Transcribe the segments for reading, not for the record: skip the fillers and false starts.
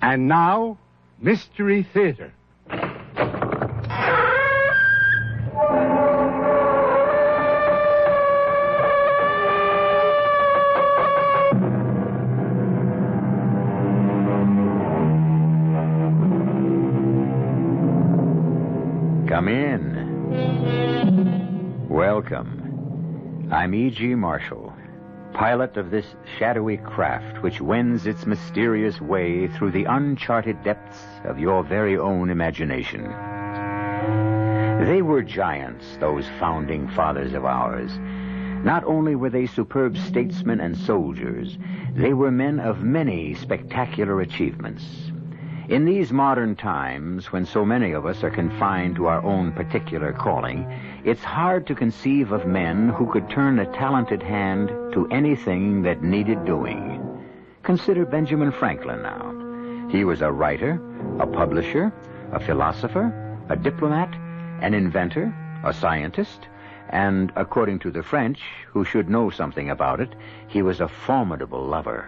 And now, Mystery Theater. Come in. Welcome. I'm E.G. Marshall, pilot of this shadowy craft which wends its mysterious way through the uncharted depths of your very own imagination. They were giants, those founding fathers of ours. Not only were they superb statesmen and soldiers, they were men of many spectacular achievements. In these modern times, when so many of us are confined to our own particular calling, it's hard to conceive of men who could turn a talented hand to anything that needed doing. Consider Benjamin Franklin now. He was a writer, a publisher, a philosopher, a diplomat, an inventor, a scientist, and, according to the French, who should know something about it, he was a formidable lover.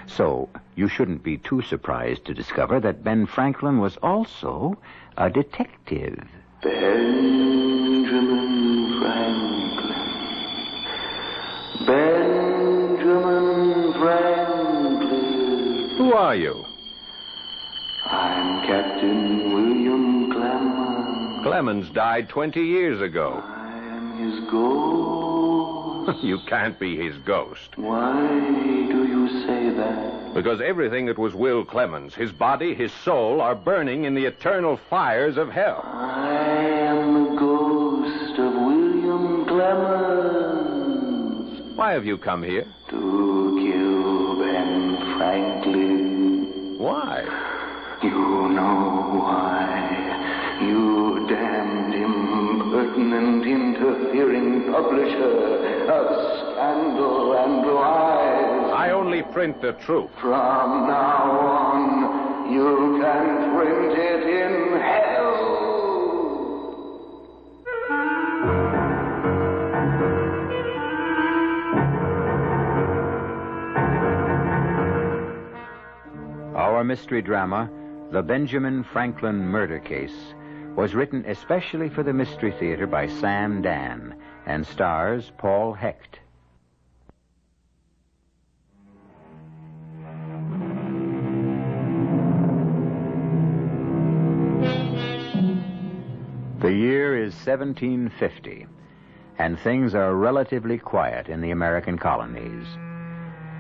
So, you shouldn't be too surprised to discover that Ben Franklin was also a detective. Benjamin Franklin. Benjamin Franklin. Who are you? I'm Captain William Clemens. Clemens died 20 years ago. I am his ghost. You can't be his ghost. Why do you say that? Because everything that was Will Clemens, his body, his soul, are burning in the eternal fires of hell. I am the ghost of William Clemens. Why have you come here? To kill Ben Franklin. Why? You know why. You damned, impertinent, interfering publisher of scandal and lies. I only print the truth. From now on, you can print it in hell. Our mystery drama, The Benjamin Franklin Murder Case, was written especially for the Mystery Theater by Dann and stars Paul Hecht. The year is 1750, and things are relatively quiet in the American colonies.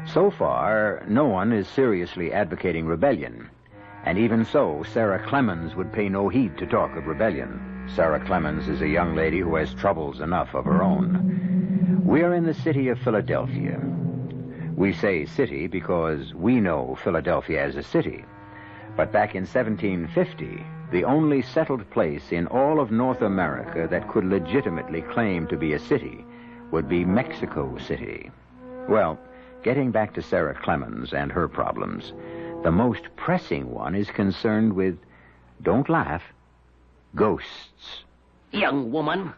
So far, no one is seriously advocating rebellion. And even so, Sarah Clemens would pay no heed to talk of rebellion. Sarah Clemens is a young lady who has troubles enough of her own. We're in the city of Philadelphia. We say city because we know Philadelphia as a city. But back in 1750, the only settled place in all of North America that could legitimately claim to be a city would be Mexico City. Well, getting back to Sarah Clemens and her problems, the most pressing one is concerned with, don't laugh, ghosts. Young woman.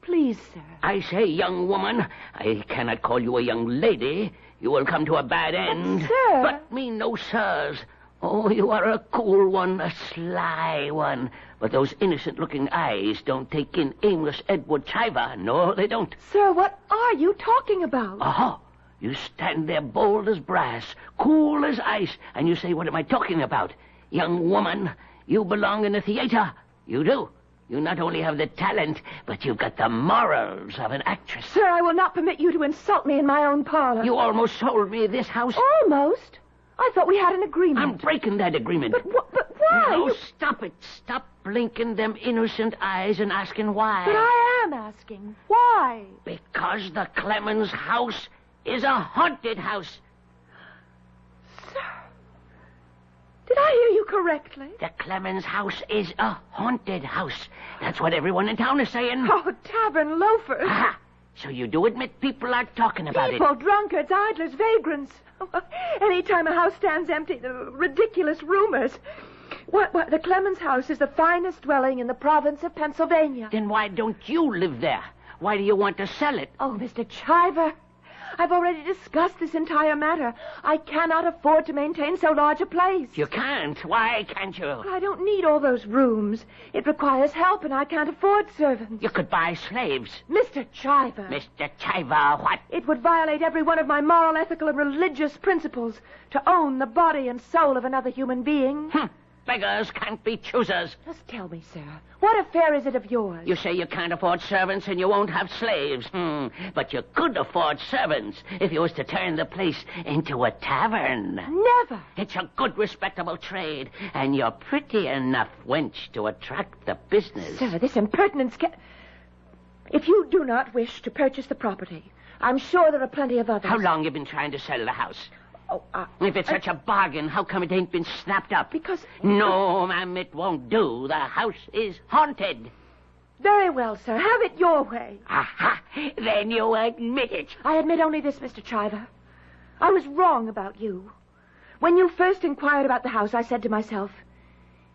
Please, sir. I say, young woman, I cannot call you a young lady. You will come to a bad end. But, sir. But me no sirs. Oh, you are a cool one, a sly one. But those innocent-looking eyes don't take in aimless Edward Chiver. No, they don't. Sir, what are you talking about? Oh, you stand there bold as brass, cool as ice, and you say, what am I talking about? Young woman, you belong in the theater. You do. You not only have the talent, but you've got the morals of an actress. Sir, I will not permit you to insult me in my own parlor. You almost sold me this house. Almost? I thought we had an agreement. I'm breaking that agreement. But why? No, stop it. Stop blinking them innocent eyes and asking why. But I am asking. Why? Because the Clemens house is a haunted house. Sir, did I hear you correctly? The Clemens house is a haunted house. That's what everyone in town is saying. Oh, tavern loafers. Aha. So you do admit people are talking about People, drunkards, idlers, vagrants. Anytime a house stands empty, the ridiculous rumors. What, the Clemens house is the finest dwelling in the province of Pennsylvania. Then why don't you live there? Why do you want to sell it? Oh, Mr. Chiver, I've already discussed this entire matter. I cannot afford to maintain so large a place. You can't. Why can't you? I don't need all those rooms. It requires help, and I can't afford servants. You could buy slaves. Mr. Chiver. Mr. Chiver, what? It would violate every one of my moral, ethical, and religious principles to own the body and soul of another human being. Beggars can't be choosers. Just tell me, sir, what affair is it of yours? You say you can't afford servants and you won't have slaves. But you could afford servants if you was to turn the place into a tavern. Never. It's a good, respectable trade, and you're pretty enough wench to attract the business. Sir, this impertinence If you do not wish to purchase the property, I'm sure there are plenty of others. How long you been trying to sell the house? Oh, If it's such a bargain, how come it ain't been snapped up? Because... No, ma'am, it won't do. The house is haunted. Very well, sir. Have it your way. Aha! Then you admit it. I admit only this, Mr. Chiver. I was wrong about you. When you first inquired about the house, I said to myself,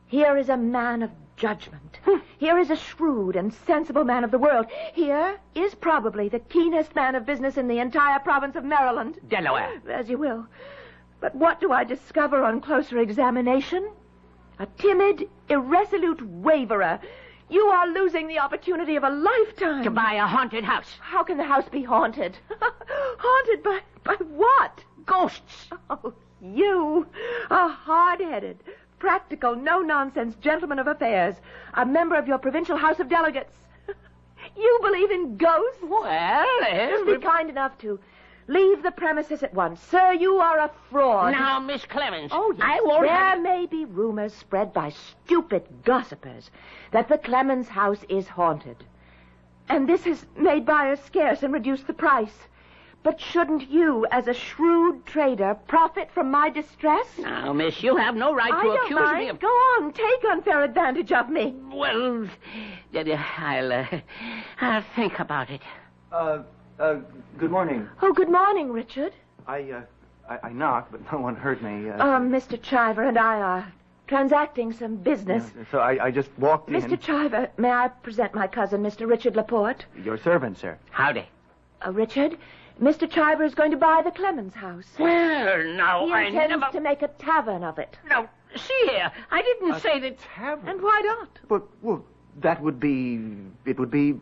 here is a man of judgment. Here is a shrewd and sensible man of the world. Here is probably the keenest man of business in the entire province of Maryland. Delaware. As you will. But what do I discover on closer examination? A timid, irresolute waverer. You are losing the opportunity of a lifetime. To buy a haunted house. How can the house be haunted? Haunted by what? Ghosts. Oh, you, a hard-headed, practical, no-nonsense gentleman of affairs, a member of your provincial House of Delegates. You believe in ghosts? Well, Be kind enough to leave the premises at once. Sir, you are a fraud. Now, Miss Clemens. Oh, yes. I won't There may be rumors spread by stupid gossipers that the Clemens house is haunted. And this has made buyers scarce and reduced the price. But shouldn't you, as a shrewd trader, profit from my distress? Now, miss, you have no right to I don't accuse mind. me of... Go on, take unfair advantage of me. Well, I'll think about it. Good morning. Oh, good morning, Richard. I knocked, but no one heard me. Mr. Chiver and I are transacting some business. So I just walked in. Mr. Chiver, may I present my cousin, Mr. Richard Laporte? Your servant, sir. Howdy. Richard, Mr. Chiver is going to buy the Clemens house. Well, now, He I intends never... to make a tavern of it. No, see here, I didn't say that... Tavern? And why not? But, well, that would be... It would be...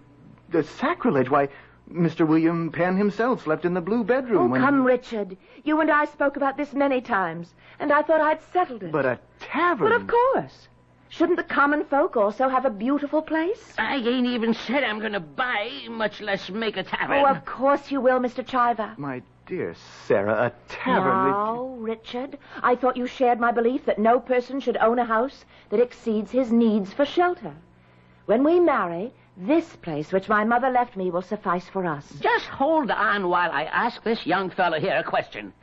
sacrilege. Why, Mr. William Penn himself slept in the blue bedroom. Oh, come, Richard. You and I spoke about this many times, and I thought I'd settled it. But a tavern? But of course. Shouldn't the common folk also have a beautiful place? I ain't even said I'm going to buy, much less make a tavern. Oh, of course you will, Mr. Chiver. My dear Sarah, a tavern... No, Richard. I thought you shared my belief that no person should own a house that exceeds his needs for shelter. When we marry, this place which my mother left me will suffice for us. Just hold on while I ask this young fellow here a question.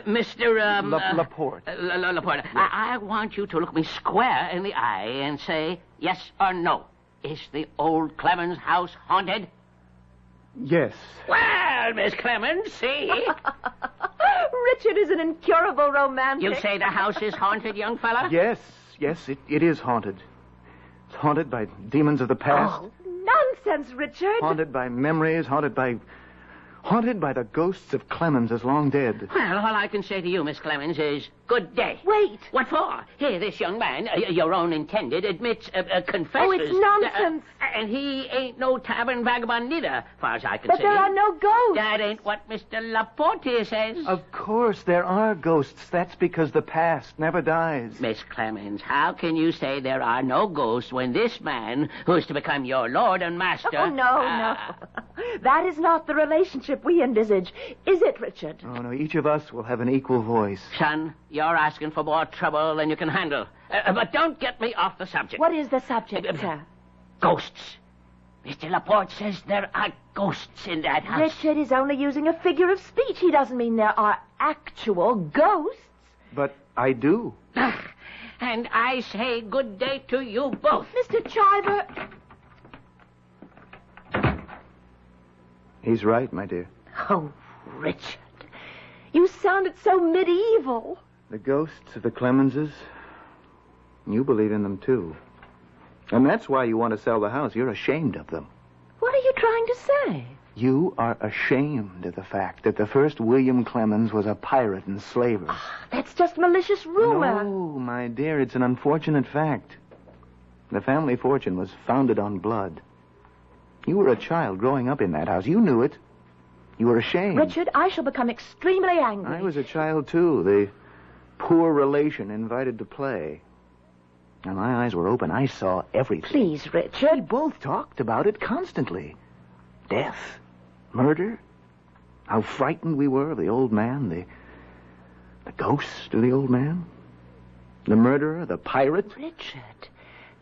Mr. Laporte. Laporte, I want you to look me square in the eye and say yes or no. Is the old Clemens house haunted? Yes. Well, Miss Clemens, see? Richard is an incurable romantic. You say the house is haunted, young fella? Yes, it is haunted. It's haunted by demons of the past. Oh, nonsense, Richard. Haunted by memories, haunted by the ghosts of Clemens as long dead. Well, all I can say to you, Miss Clemens, is good day. Wait. What for? Here, this young man, your own intended, admits, confesses... Oh, it's nonsense. And he ain't no tavern vagabond neither, far as I can But see. there are no ghosts. That ain't what Mr. Laporte says. Of course, there are ghosts. That's because the past never dies. Miss Clemens, how can you say there are no ghosts when this man, who's to become your lord and master... Oh, no. That is not the relationship we envisage. Is it, Richard? Oh, no, each of us will have an equal voice. Son, you're asking for more trouble than you can handle. But don't get me off the subject. What is the subject, sir? Ghosts. Mr. Laporte says there are ghosts in that house. Richard is only using a figure of speech. He doesn't mean there are actual ghosts. But I do. And I say good day to you both. Mr. Chiver... He's right, my dear. Oh, Richard. You sounded so medieval. The ghosts of the Clemenses, you believe in them, too. And that's why you want to sell the house. You're ashamed of them. What are you trying to say? You are ashamed of the fact that the first William Clemens was a pirate and slaver. That's just malicious rumor. No, my dear, it's an unfortunate fact. The family fortune was founded on blood. You were a child growing up in that house. You knew it. You were ashamed. Richard, I shall become extremely angry. I was a child, too. The poor relation invited to play. And my eyes were open. I saw everything. Please, Richard. We both talked about it constantly. Death. Murder. How frightened we were of the old man. The ghost of the old man. The murderer. The pirate. Richard,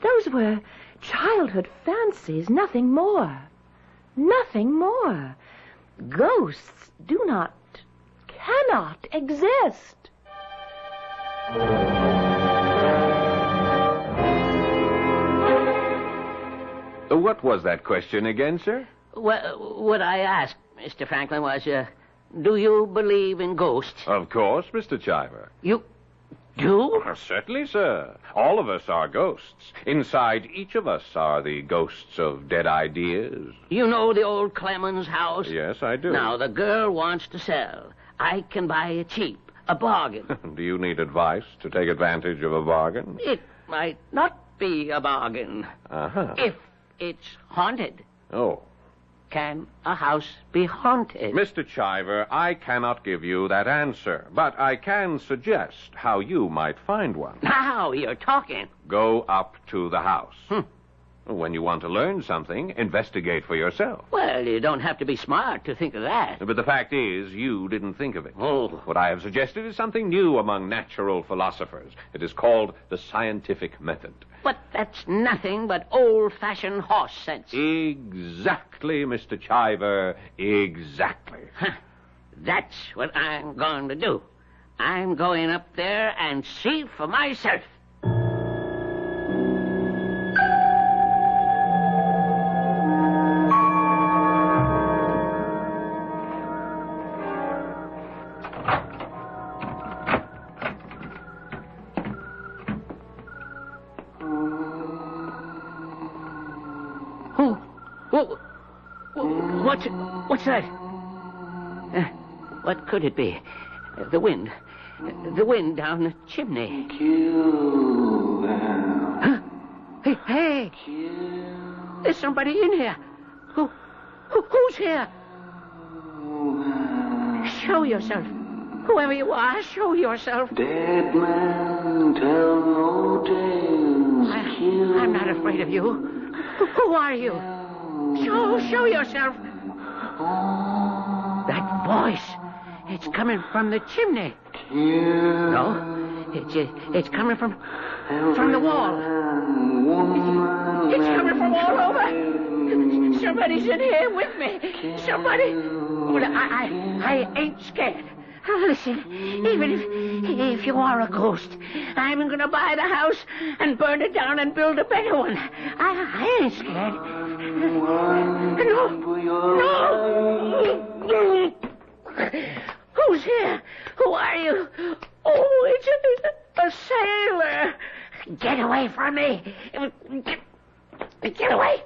those were childhood fancies, nothing more. Nothing more. Ghosts cannot exist. What was that question again, sir? Well, what I asked, Mr. Franklin, was, do you believe in ghosts? Of course, Mr. Chiver. You do? Certainly, sir. All of us are ghosts. Inside each of us are the ghosts of dead ideas. You know the old Clemens house? Yes, I do. Now, the girl wants to sell. I can buy it cheap. A bargain. Do you need advice to take advantage of a bargain? It might not be a bargain. Uh-huh. If it's haunted. Oh. Can a house be haunted? Mr. Chiver, I cannot give you that answer, but I can suggest how you might find one. Now you're talking. Go up to the house. When you want to learn something, investigate for yourself. Well, you don't have to be smart to think of that. But the fact is, you didn't think of it. Oh. What I have suggested is something new among natural philosophers. It is called the scientific method. But that's nothing but old-fashioned horse sense. Exactly, Mr. Chiver. Exactly. That's what I'm going to do. I'm going up there and see for myself. What's that? What could it be? The wind. The wind down the chimney. Kill them. Huh? Hey! There's somebody in here. Who's here? Show yourself. Whoever you are, show yourself. Dead man tell no tales. I'm not afraid of you. Who are you? Show yourself. That voice. It's coming from the chimney. No, it's coming from the wall. It's coming from all over. Somebody's in here with me. Somebody. Well, I ain't scared. Listen, even if you are a ghost, I'm going to buy the house and burn it down and build a better one. I ain't scared. No. Who's here? Who are you? Oh, it's a sailor. Get away from me. Get away.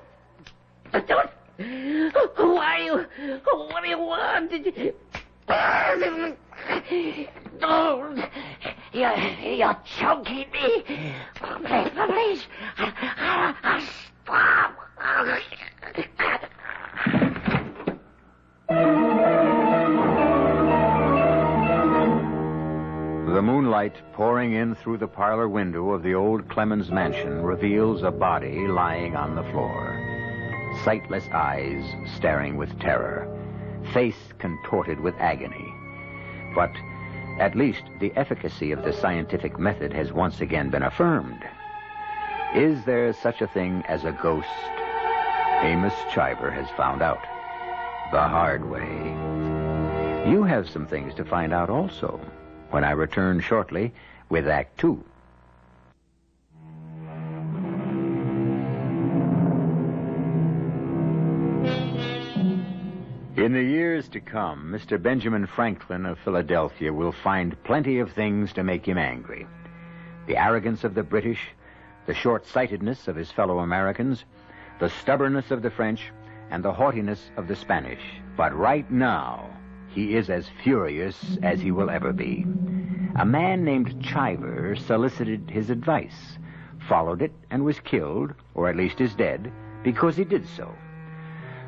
Don't. Who are you? What do you want? Don't. You're choking me. Please. Stop. The moonlight pouring in through the parlor window of the old Clemens mansion reveals a body lying on the floor. Sightless eyes staring with terror. Face contorted with agony. But at least the efficacy of the scientific method has once again been affirmed. Is there such a thing as a ghost? Amos Chiver has found out. The hard way. You have some things to find out also, when I return shortly with Act 2. In the years to come, Mr. Benjamin Franklin of Philadelphia will find plenty of things to make him angry. The arrogance of the British, the short-sightedness of his fellow Americans, the stubbornness of the French, and the haughtiness of the Spanish. But right now, he is as furious as he will ever be. A man named Chiver solicited his advice, followed it, and was killed, or at least is dead, because he did so.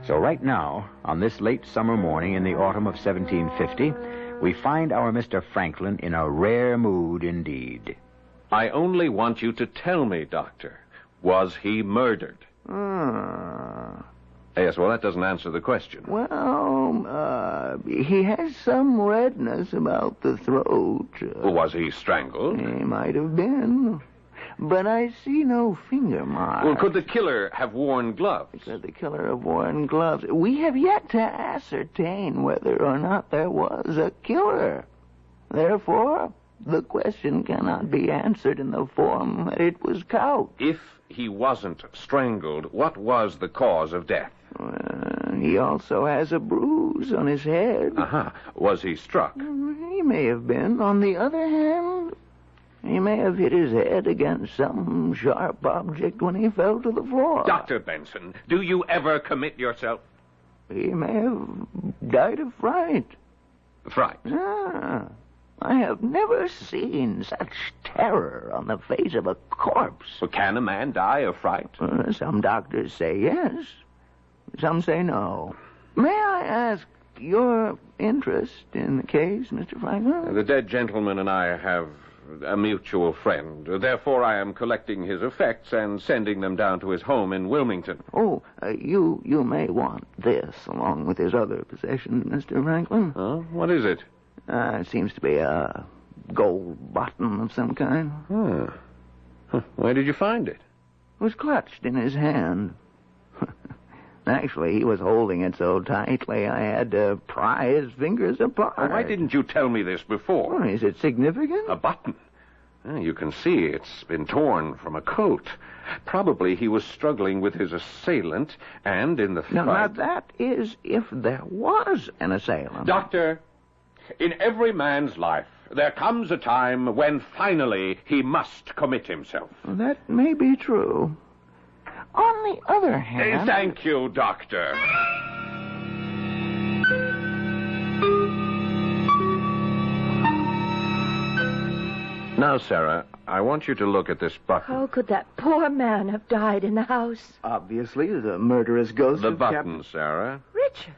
So right now, on this late summer morning in the autumn of 1750, we find our Mr. Franklin in a rare mood indeed. I only want you to tell me, Doctor, was he murdered? Yes, well, that doesn't answer the question. Well, he has some redness about the throat. Was he strangled? He might have been. But I see no finger marks. Well, could the killer have worn gloves? Could the killer have worn gloves? We have yet to ascertain whether or not there was a killer. Therefore, the question cannot be answered in the form that it was couched. If he wasn't strangled, what was the cause of death? He also has a bruise on his head. Was he struck? He may have been. On the other hand, he may have hit his head against some sharp object when he fell to the floor. Dr. Benson, do you ever commit yourself? He may have died of fright. Fright? I have never seen such terror on the face of a corpse. Well, can a man die of fright? Some doctors say yes. Some say no. May I ask your interest in the case, Mr. Franklin? The dead gentleman and I have a mutual friend. Therefore, I am collecting his effects and sending them down to his home in Wilmington. You may want this along with his other possessions, Mr. Franklin. What is it? It seems to be a gold button of some kind. Where did you find it? It was clutched in his hand. Actually, he was holding it so tightly I had to pry his fingers apart. Why didn't you tell me this before? Is it significant? A button. You can see it's been torn from a coat. Probably he was struggling with his assailant, and in the fight... Now that is if there was an assailant. Doctor, in every man's life, there comes a time when finally he must commit himself. Well, that may be true. On the other hand... Thank you, Doctor. Now, Sarah, I want you to look at this button. How could that poor man have died in the house? Obviously, the murderous ghost The of button, Sarah. Richard,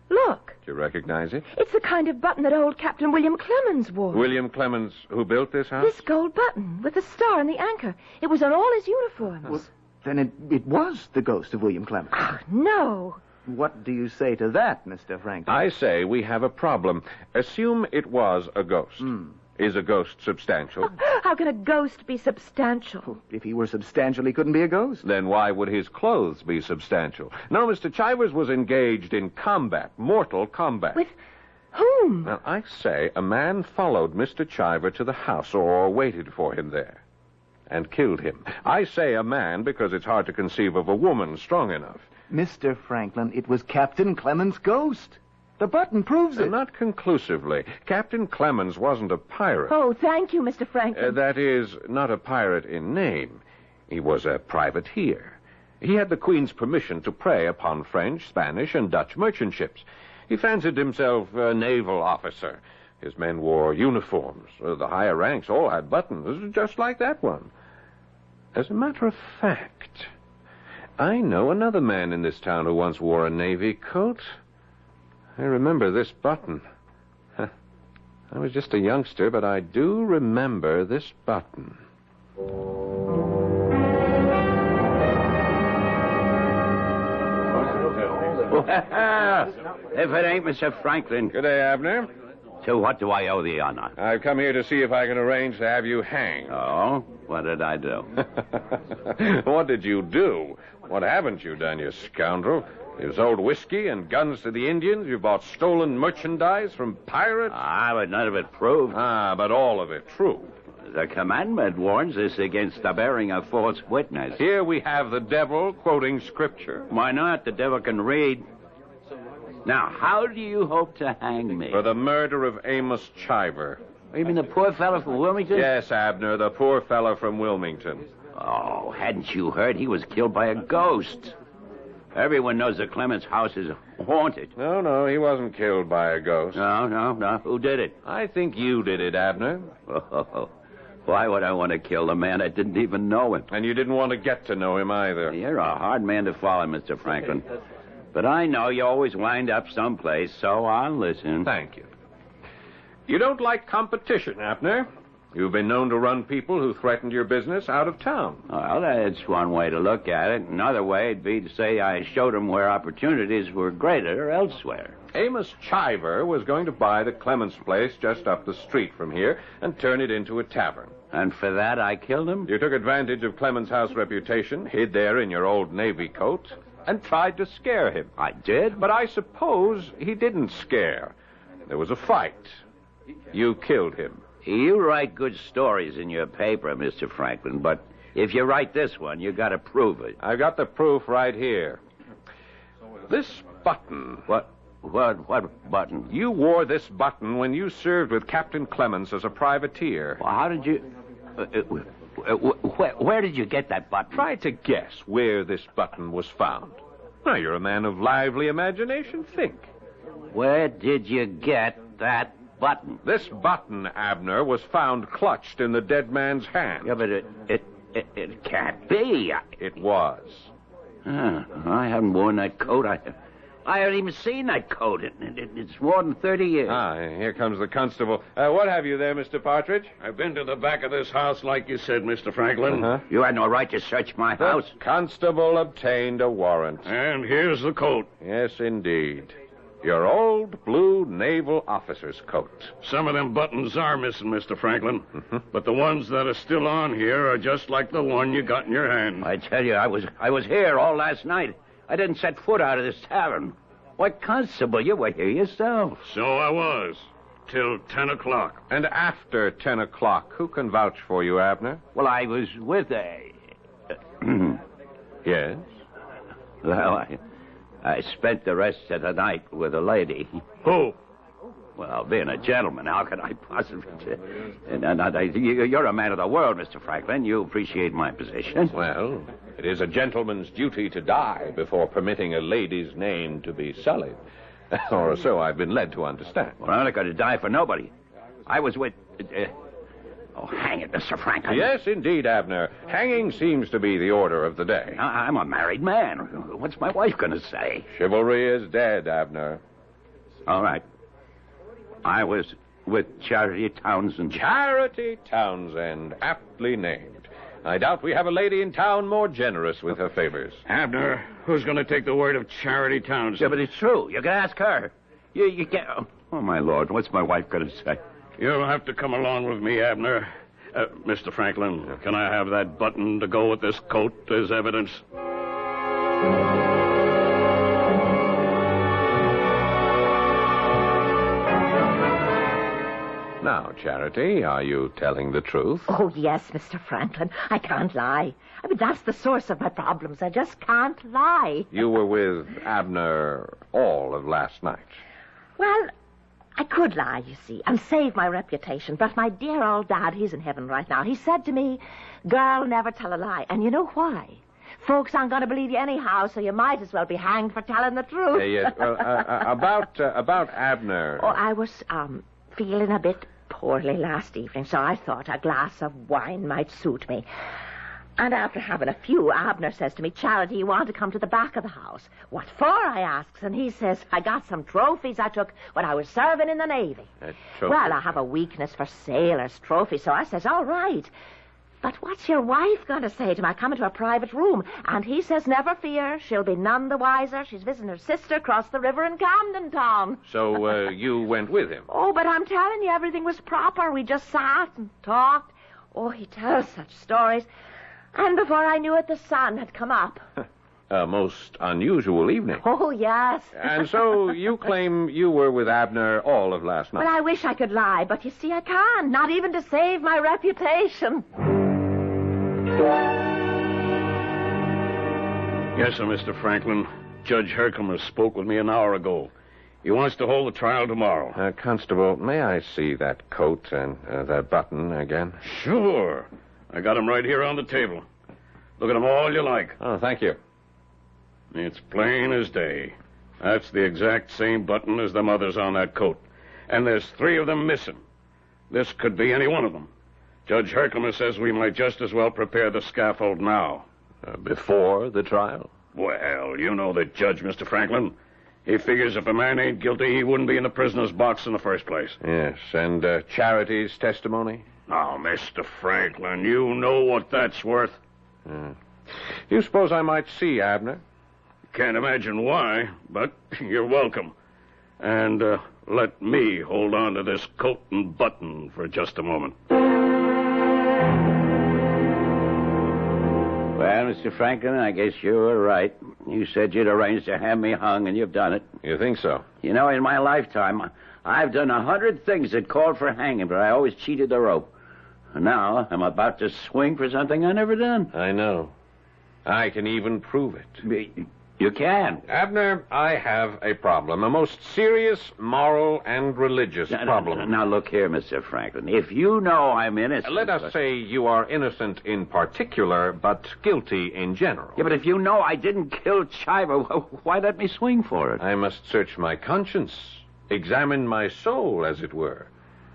look. Do you recognize it? It's the kind of button that old Captain William Clemens wore. William Clemens, who built this house? This gold button with the star and the anchor. It was on all his uniforms. Well, then it was the ghost of William Clemens. No. What do you say to that, Mr. Franklin? I say we have a problem. Assume it was a ghost. Is a ghost substantial? How can a ghost be substantial? If he were substantial, he couldn't be a ghost. Then why would his clothes be substantial? No, Mr. Chivers was engaged in combat, mortal combat. With whom? Now, I say a man followed Mr. Chiver to the house or waited for him there and killed him. I say a man because it's hard to conceive of a woman strong enough. Mr. Franklin, it was Captain Clemens' ghost. The button proves it. Not conclusively. Captain Clemens wasn't a pirate. Oh, thank you, Mr. Franklin. That is, not a pirate in name. He was a privateer. He had the Queen's permission to prey upon French, Spanish, and Dutch merchant ships. He fancied himself a naval officer. His men wore uniforms. The higher ranks all had buttons, just like that one. As a matter of fact, I know another man in this town who once wore a navy coat. I remember this button. I was just a youngster, but I do remember this button. If it ain't Mr. Franklin. Good day, Abner. So what do I owe the honor? I've come here to see if I can arrange to have you hanged. Oh? What did I do? What did you do? What haven't you done, you scoundrel? You've sold whiskey and guns to the Indians. You bought stolen merchandise from pirates. But none of it proved. But all of it true. The commandment warns us against the bearing of false witness. Here we have the devil quoting scripture. Why not? The devil can read. Now, how do you hope to hang me? For the murder of Amos Chiver. You mean the poor fellow from Wilmington? Yes, Abner, the poor fellow from Wilmington. Oh, hadn't you heard he was killed by a ghost? Everyone knows that Clemens' house is haunted. No, he wasn't killed by a ghost. No. Who did it? I think you did it, Abner. Oh, why would I want to kill the man? I didn't even know him. And you didn't want to get to know him either. You're a hard man to follow, Mr. Franklin. But I know you always wind up someplace, so I'll listen. Thank you. You don't like competition, Abner. You've been known to run people who threatened your business out of town. Well, that's one way to look at it. Another way would be to say I showed them where opportunities were greater elsewhere. Amos Chiver was going to buy the Clemens place just up the street from here and turn it into a tavern. And for that, I killed him? You took advantage of Clemens' house reputation, hid there in your old Navy coat, and tried to scare him. I did? But I suppose he didn't scare. There was a fight. You killed him. You write good stories in your paper, Mr. Franklin, but if you write this one, you got to prove it. I've got the proof right here. This button. What button? You wore this button when you served with Captain Clemens as a privateer. Well, how did you... where did you get that button? Try to guess where this button was found. Now, you're a man of lively imagination. Think. Where did you get that button? This button, Abner, was found clutched in the dead man's hand. Yeah, but it can't be. It was. I haven't worn that coat. I haven't even seen that coat. It's more than 30 years. Here comes the constable. What have you there, Mr. Partridge? I've been to the back of this house like you said, Mr. Franklin. You had no right to search my house. The constable obtained a warrant. And here's the coat. Yes, indeed. Your old blue naval officer's coat. Some of them buttons are missing, Mr. Franklin. But the ones that are still on here are just like the one you got in your hand. I tell you, I was here all last night. I didn't set foot out of this tavern. Why, Constable, you were here yourself. So I was. Till 10 o'clock. And after 10 o'clock, who can vouch for you, Abner? Well, I was with Yes? Well, I spent the rest of the night with a lady. Who? Well, being a gentleman, how can I possibly... You're a man of the world, Mr. Franklin. You appreciate my position. Well, it is a gentleman's duty to die before permitting a lady's name to be sullied. Or so I've been led to understand. Well, I'm not going to die for nobody. I was with... Oh, hang it, Mr. Franklin. Yes, indeed, Abner. Hanging seems to be the order of the day. I'm a married man. What's my wife going to say? Chivalry is dead, Abner. All right. I was with Charity Townsend. Charity Townsend, aptly named. I doubt we have a lady in town more generous with her favors. Abner, who's going to take the word of Charity Townsend? Yeah, but it's true. You can ask her. You can't... Oh, my Lord, what's my wife going to say? You'll have to come along with me, Abner. Mr. Franklin, can I have that button to go with this coat as evidence? Now, Charity, are you telling the truth? Oh, yes, Mr. Franklin. I can't lie. I mean, that's the source of my problems. I just can't lie. You were with Abner all of last night. Well, I could lie, you see, and save my reputation. But my dear old dad, he's in heaven right now. He said to me, girl, never tell a lie. And you know why? Folks aren't going to believe you anyhow, so you might as well be hanged for telling the truth. Yes. Well, about Abner. Oh, I was feeling a bit poorly last evening, so I thought a glass of wine might suit me. And after having a few, Abner says to me, Charity, you want to come to the back of the house? What for, I asks, and he says, I got some trophies I took when I was serving in the Navy. Well, I have a weakness for sailors' trophies, so I says, all right. But what's your wife going to say to me? I come into a private room, and he says, never fear, she'll be none the wiser. She's visiting her sister across the river in Camden Town. So you went with him? Oh, but I'm telling you, everything was proper. We just sat and talked. Oh, he tells such stories. And before I knew it, the sun had come up. A most unusual evening. Oh, yes. And so you claim you were with Abner all of last night? Well, I wish I could lie, but you see, I can't. Not even to save my reputation. Yes, sir, Mr. Franklin. Judge Herkimer spoke with me an hour ago. He wants to hold the trial tomorrow. Constable, may I see that coat and that button again? Sure. I got them right here on the table. Look at them all you like. Oh, thank you. It's plain as day. That's the exact same button as the mother's on that coat. And there's 3 of them missing. This could be any one of them. Judge Herkimer says we might just as well prepare the scaffold now. Before the trial? Well, you know the judge, Mr. Franklin. He figures if a man ain't guilty, he wouldn't be in the prisoner's box in the first place. Yes, and Charity's testimony? Now, Mr. Franklin, you know what that's worth. Do you suppose I might see Abner? Can't imagine why, but you're welcome. And let me hold on to this coat and button for just a moment. Well, Mr. Franklin, I guess you were right. You said you'd arranged to have me hung, and you've done it. You think so? You know, in my lifetime, I've done 100 things that called for hanging, but I always cheated the rope. And now I'm about to swing for something I never done. I know. I can even prove it. You can. Abner, I have a problem. A most serious moral and religious problem. Now, look here, Mr. Franklin. If you know I'm innocent... Let us say you are innocent in particular, but guilty in general. Yeah, but if you know I didn't kill Chiver, why let me swing for it? I must search my conscience. Examine my soul, as it were.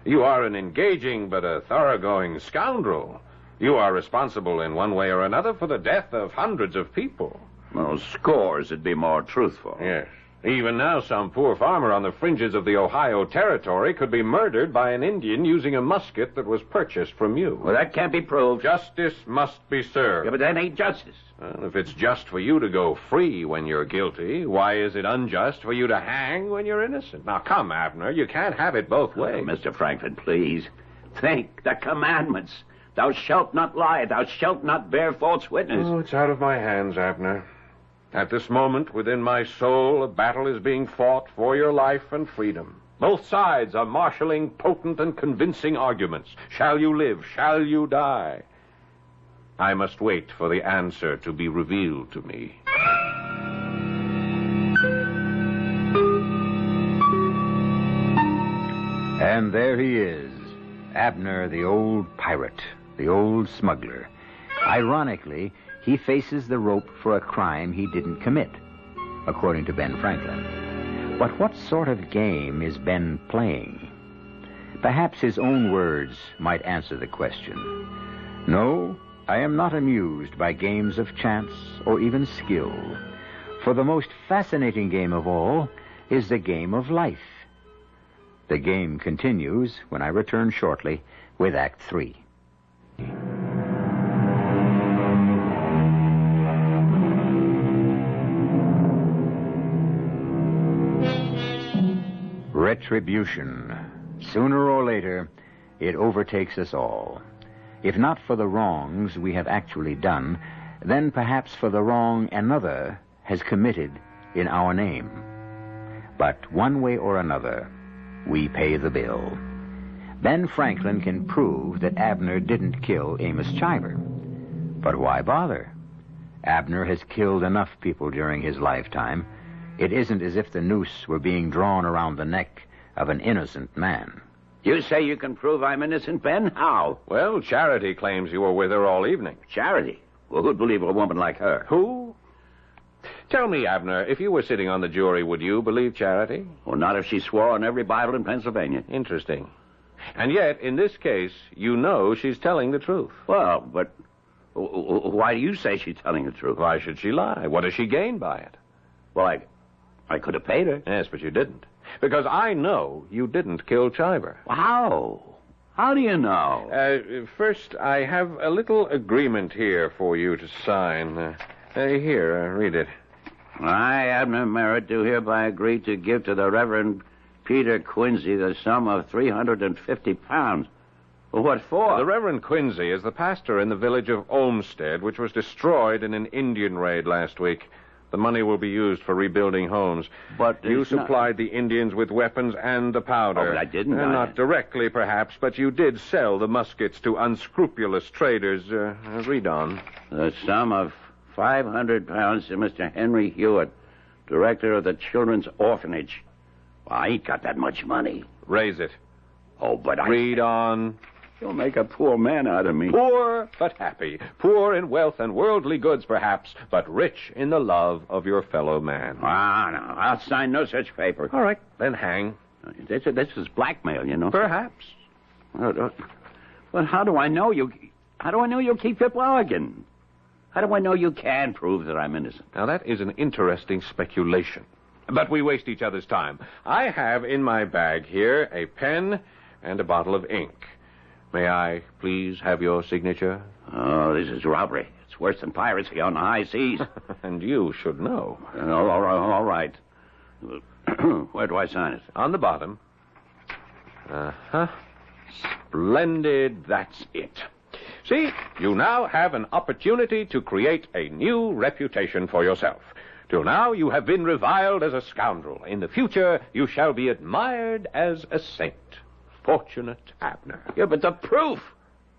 You are an engaging but a thoroughgoing scoundrel. You are responsible in one way or another for the death of hundreds of people. Well, scores would be more truthful. Yes. Even now, some poor farmer on the fringes of the Ohio Territory could be murdered by an Indian using a musket that was purchased from you. Well, that can't be proved. Justice must be served. Yeah, but that ain't justice. Well, if it's just for you to go free when you're guilty, why is it unjust for you to hang when you're innocent? Now, come, Abner, you can't have it both ways. Mr. Franklin, please. Think the commandments. Thou shalt not lie. Thou shalt not bear false witness. Oh, it's out of my hands, Abner. At this moment, within my soul, a battle is being fought for your life and freedom. Both sides are marshaling potent and convincing arguments. Shall you live? Shall you die? I must wait for the answer to be revealed to me. And there he is, Abner, the old pirate, the old smuggler. Ironically, he faces the rope for a crime he didn't commit, according to Ben Franklin. But what sort of game is Ben playing? Perhaps his own words might answer the question. No, I am not amused by games of chance or even skill. For the most fascinating game of all is the game of life. The game continues when I return shortly with Act 3. Retribution. Sooner or later, it overtakes us all. If not for the wrongs we have actually done, then perhaps for the wrong another has committed in our name. But one way or another, we pay the bill. Ben Franklin can prove that Abner didn't kill Amos Chiver. But why bother? Abner has killed enough people during his lifetime. It isn't as if the noose were being drawn around the neck of an innocent man. You say you can prove I'm innocent, Ben? How? Well, Charity claims you were with her all evening. Charity? Well, who'd believe a woman like her? Who? Tell me, Abner, if you were sitting on the jury, would you believe Charity? Well, not if she swore on every Bible in Pennsylvania. Interesting. And yet, in this case, you know she's telling the truth. Well, but why do you say she's telling the truth? Why should she lie? What does she gain by it? Well, I could have paid her. Yes, but you didn't. Because I know you didn't kill Chiver. How? How do you know? First, I have a little agreement here for you to sign. Here, read it. I, Abner Merritt, do hereby agree to give to the Reverend Peter Quincy the sum of £350. Well, what for? The Reverend Quincy is the pastor in the village of Olmsted, which was destroyed in an Indian raid last week. The money will be used for rebuilding homes. But you supplied the Indians with weapons and the powder. Oh, but I didn't. Not directly, perhaps, but you did sell the muskets to unscrupulous traders. Read on. The sum of £500 to Mr. Henry Hewitt, director of the Children's Orphanage. Well, I ain't got that much money. Raise it. Oh, but Read on. You'll make a poor man out of me. Poor but happy. Poor in wealth and worldly goods, perhaps, but rich in the love of your fellow man. Ah, no, I'll sign no such paper. All right, then hang. This is blackmail, you know. Perhaps. But how do I know you? How do I know you'll keep your bargain? How do I know you can prove that I'm innocent? Now, that is an interesting speculation. But we waste each other's time. I have in my bag here a pen and a bottle of ink. May I please have your signature? Oh, this is robbery. It's worse than piracy on the high seas. And you should know. All right. Where do I sign it? On the bottom. Uh-huh. Splendid. That's it. See, you now have an opportunity to create a new reputation for yourself. Till now, you have been reviled as a scoundrel. In the future, you shall be admired as a saint. Fortunate Abner. Yeah, but the proof.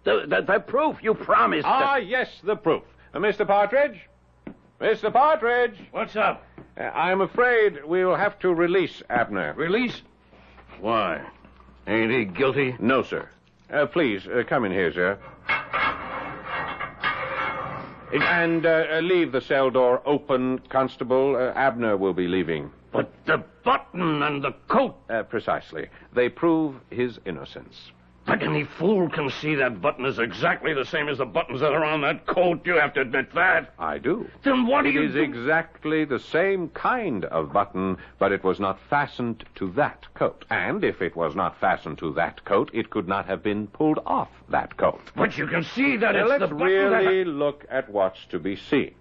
The proof you promised. Ah, yes, the proof. Mr. Partridge? Mr. Partridge? What's up? I'm afraid we'll have to release Abner. Release? Why? Ain't he guilty? No, sir. Please, come in here, sir. And leave the cell door open, Constable. Abner will be leaving. But the button and the coat. Precisely. They prove his innocence. But any fool can see that button is exactly the same as the buttons that are on that coat. You have to admit that. I do. Then what do you do? It is exactly the same kind of button, but it was not fastened to that coat. And if it was not fastened to that coat, it could not have been pulled off that coat. But you can see that it's let's the button really look at what's to be seen.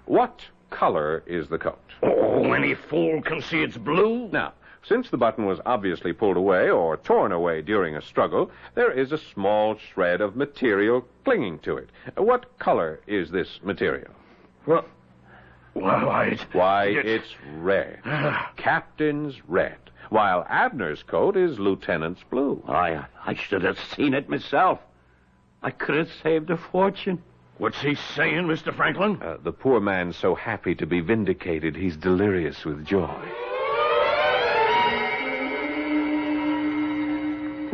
What color is the coat? Oh, any fool can see it's blue. Now, since the button was obviously pulled away or torn away during a struggle, there is a small shred of material clinging to it. What color is this material? Well, it's red. Captain's red. While Abner's coat is lieutenant's blue. I should have seen it myself. I could have saved a fortune. What's he saying, Mr. Franklin? The poor man's so happy to be vindicated, he's delirious with joy.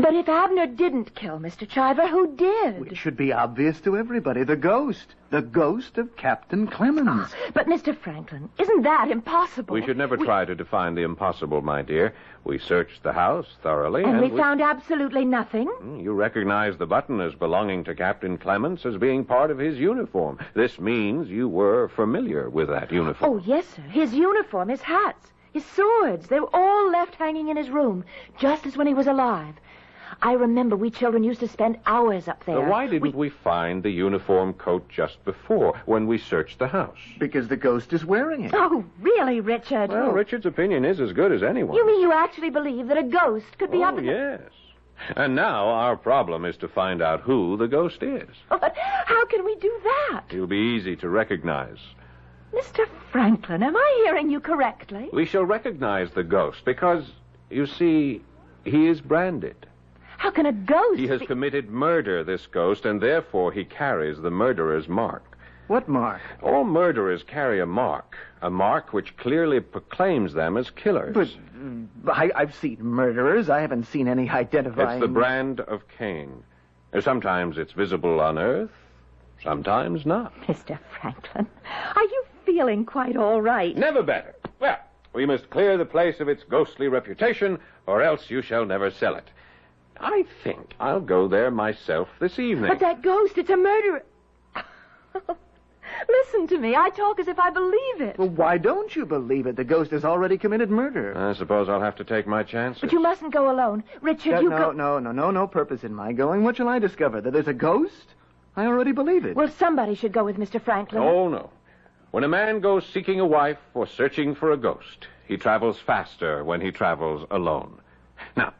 But if Abner didn't kill Mr. Chiver, who did? It should be obvious to everybody. The ghost. The ghost of Captain Clemens. But, Mr. Franklin, isn't that impossible? We should never try to define the impossible, my dear. We searched the house thoroughly. And we found absolutely nothing? You recognize the button as belonging to Captain Clemens as being part of his uniform. This means you were familiar with that uniform. Oh, yes, sir. His uniform, his hats, his swords, they were all left hanging in his room, just as when he was alive. I remember we children used to spend hours up there. Why didn't we find the uniform coat just before, when we searched the house? Because the ghost is wearing it. Oh, really, Richard? Well, Richard's opinion is as good as anyone. You mean you actually believe that a ghost could be up in yes. And now our problem is to find out who the ghost is. But how can we do that? He'll be easy to recognize. Mr. Franklin, am I hearing you correctly? We shall recognize the ghost because, you see, he is branded. How can a ghost He has committed murder, this ghost, and therefore he carries the murderer's mark. What mark? All murderers carry a mark which clearly proclaims them as killers. But I've seen murderers. I haven't seen any identifying... It's the brand of Cain. Sometimes it's visible on Earth, sometimes not. Mr. Franklin, are you feeling quite all right? Never better. Well, we must clear the place of its ghostly reputation, or else you shall never sell it. I think I'll go there myself this evening. But that ghost, it's a murderer. Listen to me. I talk as if I believe it. Well, why don't you believe it? The ghost has already committed murder. I suppose I'll have to take my chances. But you mustn't go alone. Richard, you go... No purpose in my going. What shall I discover? That there's a ghost? I already believe it. Well, somebody should go with Mr. Franklin. Oh, no. When a man goes seeking a wife or searching for a ghost, he travels faster when he travels alone. Now,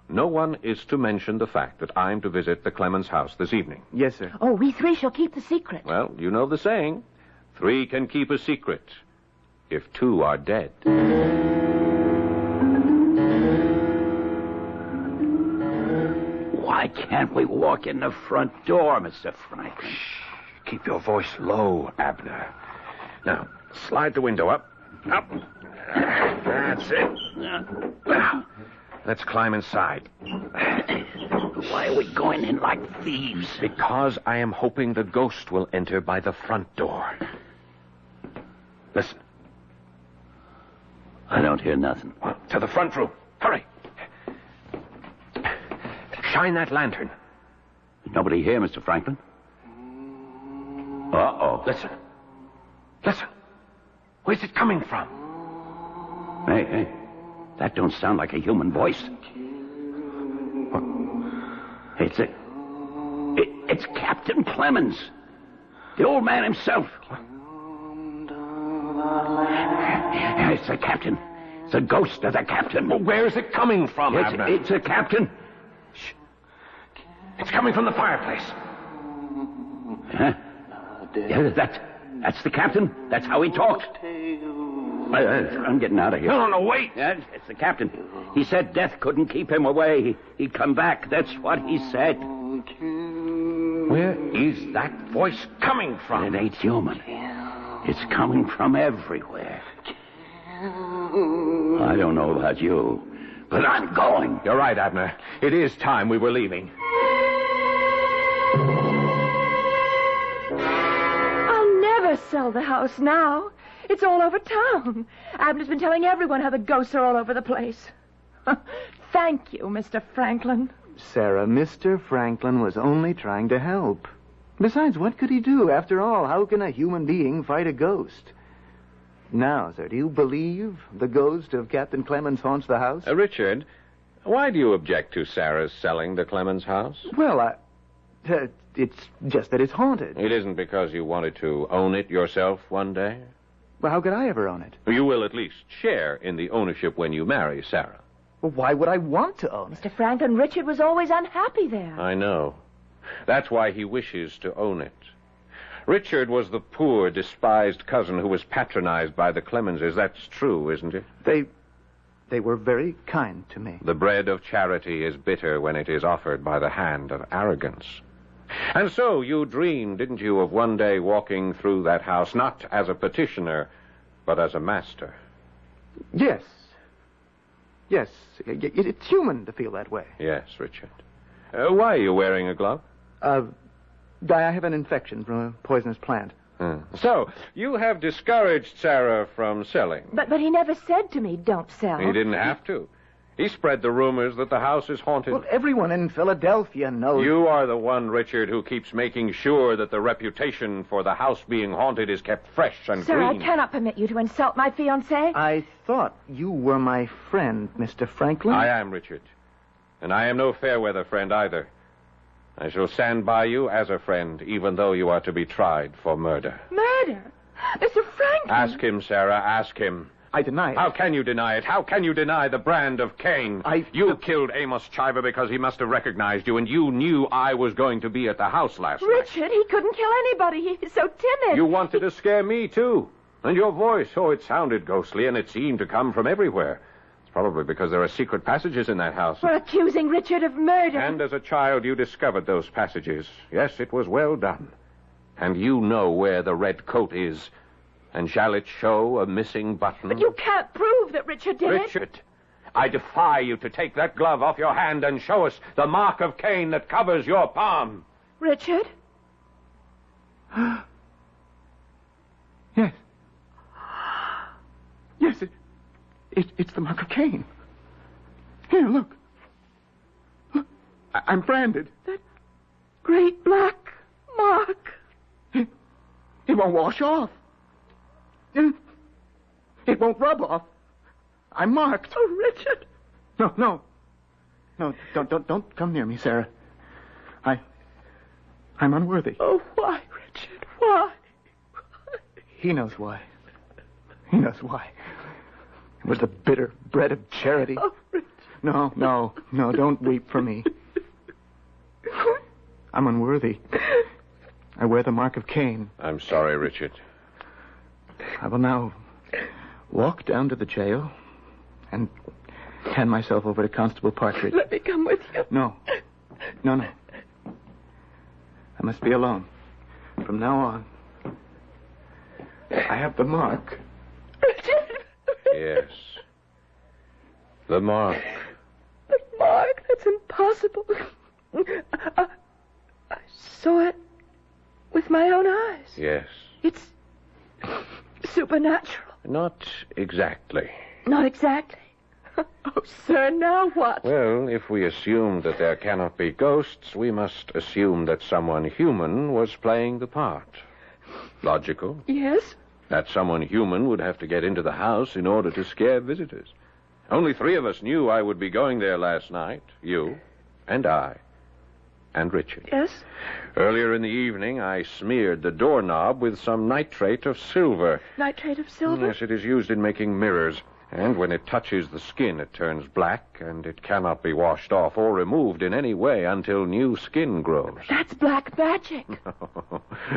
no one is to mention the fact that I'm to visit the Clemens house this evening. Yes, sir. Oh, we three shall keep the secret. Well, you know the saying. 3 can keep a secret if 2 are dead. Why can't we walk in the front door, Mr. Franklin? Shh. Keep your voice low, Abner. Now, slide the window up. Up. That's it. Let's climb inside. Why are we going in like thieves? Because I am hoping the ghost will enter by the front door. Listen. I don't hear nothing. Well, to the front room. Hurry. Shine that lantern. Nobody here, Mr. Franklin. Uh-oh. Listen. Listen. Where's it coming from? Hey. That don't sound like a human voice. It's Captain Clemens. The old man himself. It's the captain. It's the ghost of the captain. Well, where is it coming from, Abner? It's the captain. Shh. It's coming from the fireplace. Huh? Yeah, that's the captain. That's how he talks. I'm getting out of here. No, wait. Yeah, it's the captain. He said death couldn't keep him away. He'd come back. That's what he said. Where is that voice coming from? It ain't human. It's coming from everywhere. I don't know about you, but I'm going. You're right, Abner. It is time we were leaving. I'll never sell the house now. It's all over town. Abner's been telling everyone how the ghosts are all over the place. Thank you, Mr. Franklin. Sarah, Mr. Franklin was only trying to help. Besides, what could he do? After all, how can a human being fight a ghost? Now, sir, do you believe the ghost of Captain Clemens haunts the house? Richard, why do you object to Sarah's selling the Clemens house? Well, it's just that it's haunted. It isn't because you wanted to own it yourself one day? Well, how could I ever own it? You will at least share in the ownership when you marry Sarah. Well, why would I want to own it? Mr. Franklin, Richard was always unhappy there. I know. That's why he wishes to own it. Richard was the poor, despised cousin who was patronized by the Clemenses. That's true, isn't it? They were very kind to me. The bread of charity is bitter when it is offered by the hand of arrogance. And so you dreamed, didn't you, of one day walking through that house, not as a petitioner, but as a master. Yes. Yes, it's human to feel that way. Yes, Richard. Why are you wearing a glove? I have an infection from a poisonous plant. So, you have discouraged Sarah from selling. But he never said to me, don't sell. He didn't have to. He spread the rumors that the house is haunted. Well, everyone in Philadelphia knows. You are the one, Richard, who keeps making sure that the reputation for the house being haunted is kept fresh and Sir, green. I cannot permit you to insult my fiancé. I thought you were my friend, Mr. Franklin. I am, Richard. And I am no fair-weather friend either. I shall stand by you as a friend, even though you are to be tried for murder. Murder? Mr. Franklin! Ask him, Sarah, ask him. I deny it. How can you deny it? How can you deny the brand of Cain? You killed Amos Chiver because he must have recognized you, and you knew I was going to be at the house last night. Richard, he couldn't kill anybody. He's so timid. You wanted to scare me, too. And your voice, it sounded ghostly, and it seemed to come from everywhere. It's probably because there are secret passages in that house. For accusing Richard of murder. And as a child, you discovered those passages. Yes, it was well done. And you know where the red coat is. And shall it show a missing button? But you can't prove that Richard did it. Richard, I defy you to take that glove off your hand and show us the mark of Cain that covers your palm. Richard? Yes. Yes, it's the mark of Cain. Here, look. Look, I'm branded. That great black mark. It won't wash off. It won't rub off. I'm marked. Oh, Richard. No, don't come near me, Sarah. I'm unworthy. Oh, why, Richard? Why? He knows why. He knows why. It was the bitter bread of charity. Oh, Richard. No, don't weep for me. I'm unworthy. I wear the mark of Cain. I'm sorry, Richard. I will now walk down to the jail and hand myself over to Constable Partridge. Let me come with you. No. I must be alone. From now on, I have the mark. Richard. Yes. The mark. It's impossible. I saw it with my own eyes. Yes. It's supernatural. Not exactly. Not exactly. Oh, sir, now what? Well, if we assume that there cannot be ghosts, we must assume that someone human was playing the part. Logical? Yes? That someone human would have to get into the house in order to scare visitors. Only 3 of us knew I would be going there last night. You, and I, and Richard. Yes? Earlier in the evening, I smeared the doorknob with some nitrate of silver. Nitrate of silver? Yes, it is used in making mirrors. And when it touches the skin, it turns black, and it cannot be washed off or removed in any way until new skin grows. That's black magic.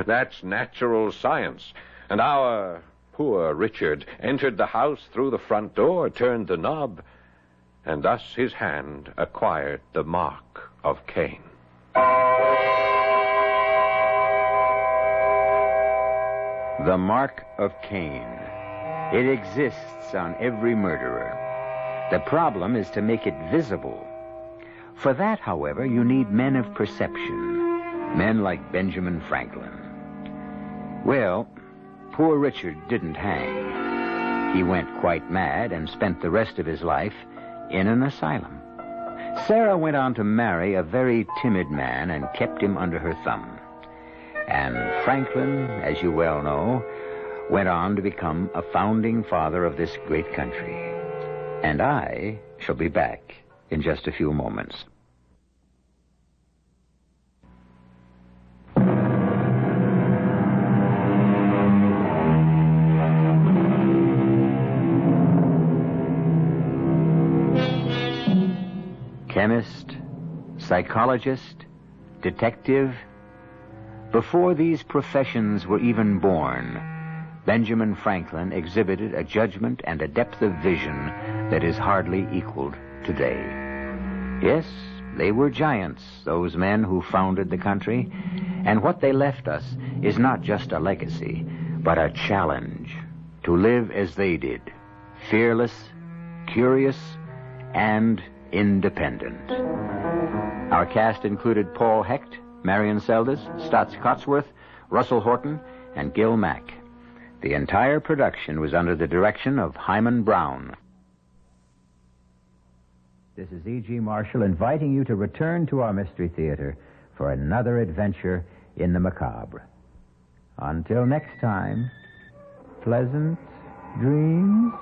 That's natural science. And our poor Richard entered the house through the front door, turned the knob, and thus his hand acquired the mark of Cain. The mark of Cain. It exists on every murderer. The problem is to make it visible. For that, however, you need men of perception, men like Benjamin Franklin. Well, poor Richard didn't hang. He went quite mad and spent the rest of his life in an asylum. Sarah went on to marry a very timid man and kept him under her thumb. And Franklin, as you well know, went on to become a founding father of this great country. And I shall be back in just a few moments. Chemist, psychologist, detective. Before these professions were even born, Benjamin Franklin exhibited a judgment and a depth of vision that is hardly equaled today. Yes, they were giants, those men who founded the country, and what they left us is not just a legacy, but a challenge to live as they did, fearless, curious, and independent. Our cast included Paul Hecht, Marion Seldes, Stotts Cotsworth, Russell Horton, and Gil Mack. The entire production was under the direction of Himan Brown. This is E.G. Marshall inviting you to return to our Mystery Theater for another adventure in the macabre. Until next time, pleasant dreams.